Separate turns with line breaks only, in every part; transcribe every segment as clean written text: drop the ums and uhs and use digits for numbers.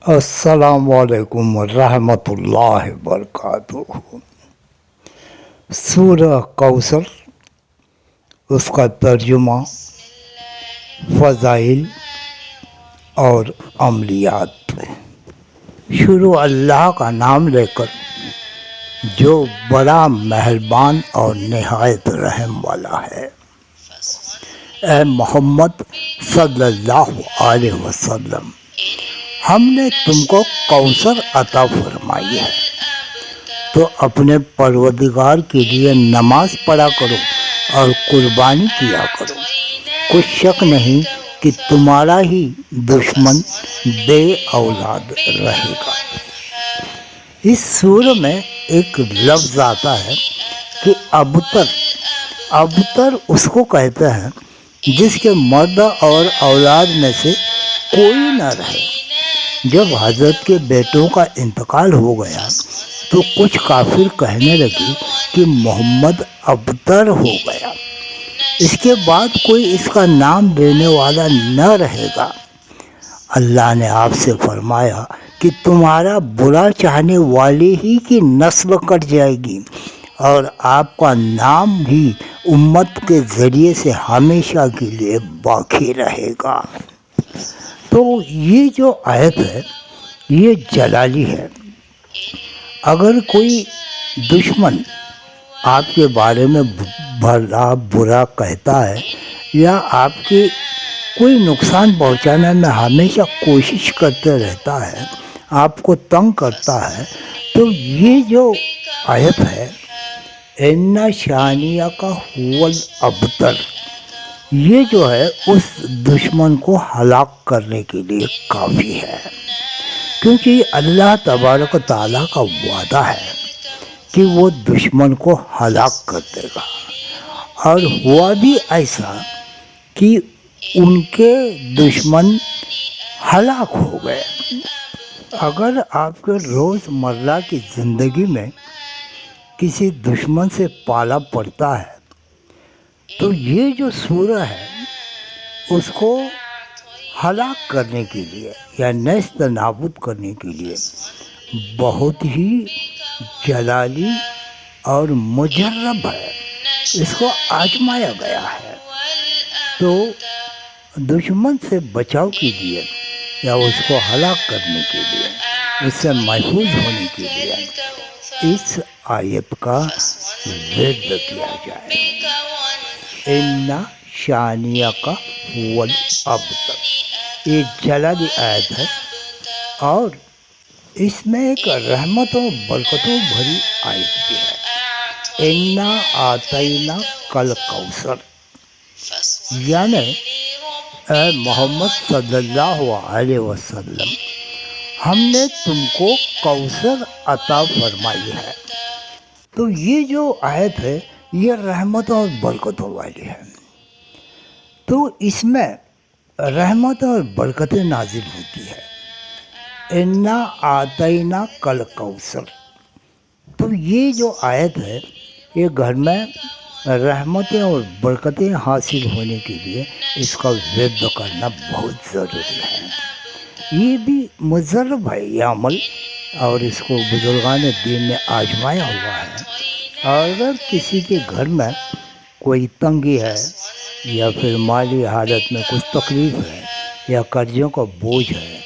السلام علیکم ورحمۃ اللہ وبرکاتہ۔ سورہ کوثر، اس کا ترجمہ، فضائل اور عملیات۔ شروع اللہ کا نام لے کر جو بڑا مہربان اور نہایت رحم والا ہے۔ اے محمد صلی اللہ علیہ وسلم، ہم نے تم کو کوثر عطا فرمائی ہے، تو اپنے پروردگار کے لیے نماز پڑھا کرو اور قربانی کیا کرو۔ کچھ شک نہیں کہ تمہارا ہی دشمن بے اولاد رہے گا۔ اس سورہ میں ایک لفظ آتا ہے کہ ابتر اس کو کہتے ہیں جس کے مرد اور اولاد میں سے کوئی نہ رہے۔ جب حضرت کے بیٹوں کا انتقال ہو گیا تو کچھ کافر کہنے لگے کہ محمد ابتر ہو گیا، اس کے بعد کوئی اس کا نام لینے والا نہ رہے گا۔ اللہ نے آپ سے فرمایا کہ تمہارا برا چاہنے والے ہی کی نسل کٹ جائے گی اور آپ کا نام بھی امت کے ذریعے سے ہمیشہ کے لیے باقی رہے گا۔ تو یہ جو آیت ہے یہ جلالی ہے۔ اگر کوئی دشمن آپ کے بارے میں بھلا برا کہتا ہے یا آپ کے کوئی نقصان پہنچانے میں ہمیشہ کوشش کرتے رہتا ہے، آپ کو تنگ کرتا ہے، تو یہ جو آیت ہے ان شانیہ کا هو الابتر، یہ جو ہے اس دشمن کو ہلاک کرنے کے لیے کافی ہے، کیونکہ یہ اللہ تبارک و تعالیٰ کا وعدہ ہے کہ وہ دشمن کو ہلاک کر دے گا، اور ہوا بھی ایسا کہ ان کے دشمن ہلاک ہو گئے۔ اگر آپ کے روز مرہ کی زندگی میں کسی دشمن سے پالا پڑتا ہے تو یہ جو سورہ ہے اس کو ہلاک کرنے کے لیے یا نیست نابود کرنے کے لیے بہت ہی جلالی اور مجرب ہے، اس کو آزمایا گیا ہے۔ تو دشمن سے بچاؤ کے لیے یا اس کو ہلاک کرنے کے لیے، اس سے محفوظ ہونے کے لیے اس آیت کا ورد کیا جائے۔ ان شانیہ کا هو الابتر، یہ جلالی آیت ہے اور اس میں ایک رحمت و برکتوں بھری آیت بھی ہے۔ انا آتینا کل کوثر، یعنی اے محمد صلی اللہ علیہ وسلم، ہم نے تم کو کوثر عطا فرمائی ہے۔ تو یہ جو آیت ہے یہ رحمت اور برکتوں والی ہے، تو اس میں رحمت اور برکتیں نازل ہوتی ہے۔ انا آتینا کل کوثر، تو یہ جو آیت ہے یہ گھر میں رحمتیں اور برکتیں حاصل ہونے کے لیے اس کا ورد کرنا بہت ضروری ہے۔ یہ بھی مجرب ہے یہ عمل، اور اس کو بزرگان دین نے آزمایا ہوا ہے۔ اور اگر کسی کے گھر میں کوئی تنگی ہے یا پھر مالی حالت میں کچھ تکلیف ہے یا قرضوں کا بوجھ ہے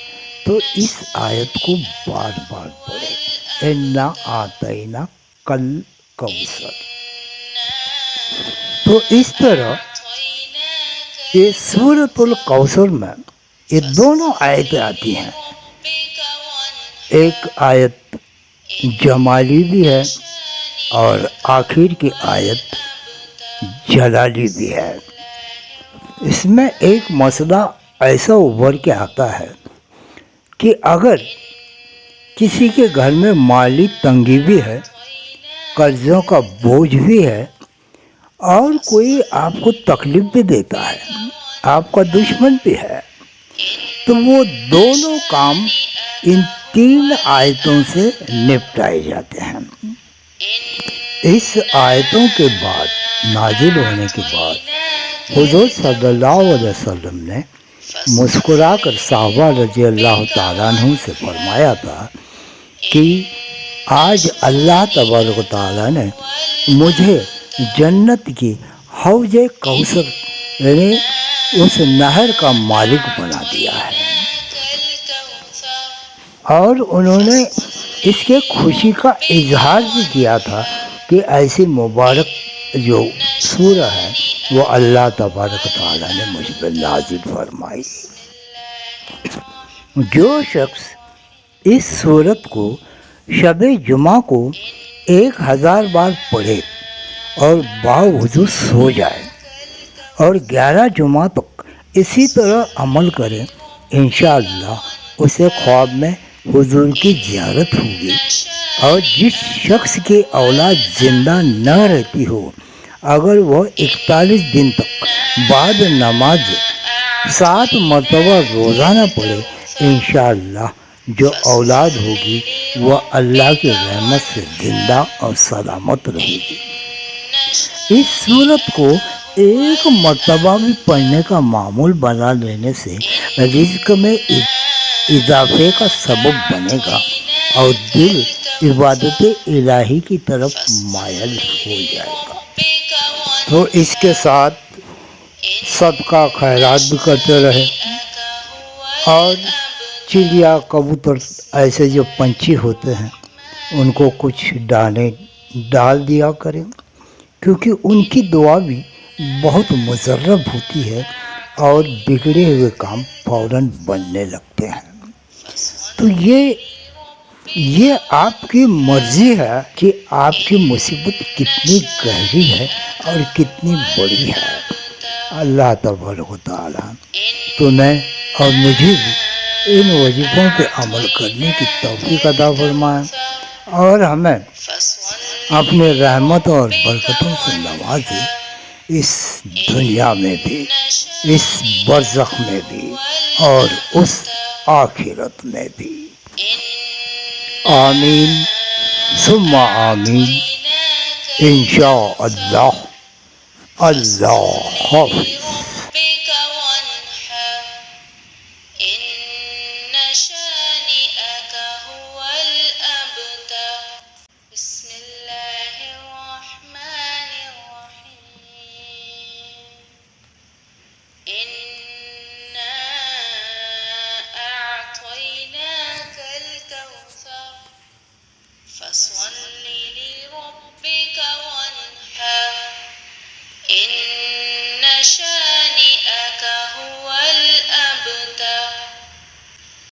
تو اس آیت کو بار بار پڑھے، انا آتینا کل کوثر۔ تو اس طرح یہ سورۃ الکوثر میں یہ دونوں آیتیں آتی ہیں، ایک آیت جمالی بھی ہے اور آخر کی آیت جلالی بھی ہے۔ اس میں ایک مسئلہ ایسا ابھر کے آتا ہے کہ اگر کسی کے گھر میں مالی تنگی بھی ہے، قرضوں کا بوجھ بھی ہے، اور کوئی آپ کو تکلیف بھی دیتا ہے، آپ کا دشمن بھی ہے، تو وہ دونوں کام ان تین آیتوں سے نپٹائے جاتے ہیں۔ اس آیتوں کے بعد نازل ہونے کے بعد حضور صلی اللہ علیہ وسلم نے مسکرا کر صحابہ رضی اللہ تعالیٰ عنہ سے فرمایا تھا کہ آج اللہ تبارک و تعالیٰ نے مجھے جنت کی حوض کوثر یعنی اس نہر کا مالک بنا دیا ہے، اور انہوں نے اس کے خوشی کا اظہار بھی کیا تھا کہ ایسی مبارک جو سورہ ہے وہ اللہ تبارک تعالیٰ نے مجھ پر نازل فرمائی۔ جو شخص اس سورت کو شب جمعہ کو 1000 بار پڑھے اور باوضو سو جائے اور 11 جمعہ تک اسی طرح عمل کرے، انشاءاللہ اسے خواب میں حضور کی زیارت ہوگی، اور جس شخص کی اولاد زندہ نہ رہتی ہو اگر وہ 41 دن تک بعد نماز 7 مرتبہ روزانہ پڑھے، انشاءاللہ جو اولاد ہوگی وہ اللہ کی رحمت سے زندہ اور سلامت رہے گی۔ اس سورت کو ایک مرتبہ بھی پڑھنے کا معمول بنا لینے سے رزق میں اضافے کا سبب بنے گا اور دل عبادت الہی کی طرف مائل ہو جائے گا۔ تو اس کے ساتھ صدقہ خیرات بھی کرتے رہے، اور چڑیا کبوتر ایسے جو پنچھی ہوتے ہیں ان کو کچھ دانے ڈال دیا کریں، کیونکہ ان کی دعا بھی بہت مجرب ہوتی ہے اور بگڑے ہوئے کام فوراً بننے لگتے ہیں۔ تو یہ آپ کی مرضی ہے کہ آپ کی مصیبت کتنی گہری ہے اور کتنی بڑی ہے۔ اللہ تبارک و تعالیٰ تمہیں اور مجھے بھی ان وظیفوں پہ عمل کرنے کی توفیق عطا فرمائے، اور ہمیں اپنے رحمت اور برکتوں سے نوازے، اس دنیا میں بھی، اس برزخ میں بھی، اور اس آخرت میں بھی۔ آمین ثم آمین، انشاء اللہ۔ اللہ حافظ۔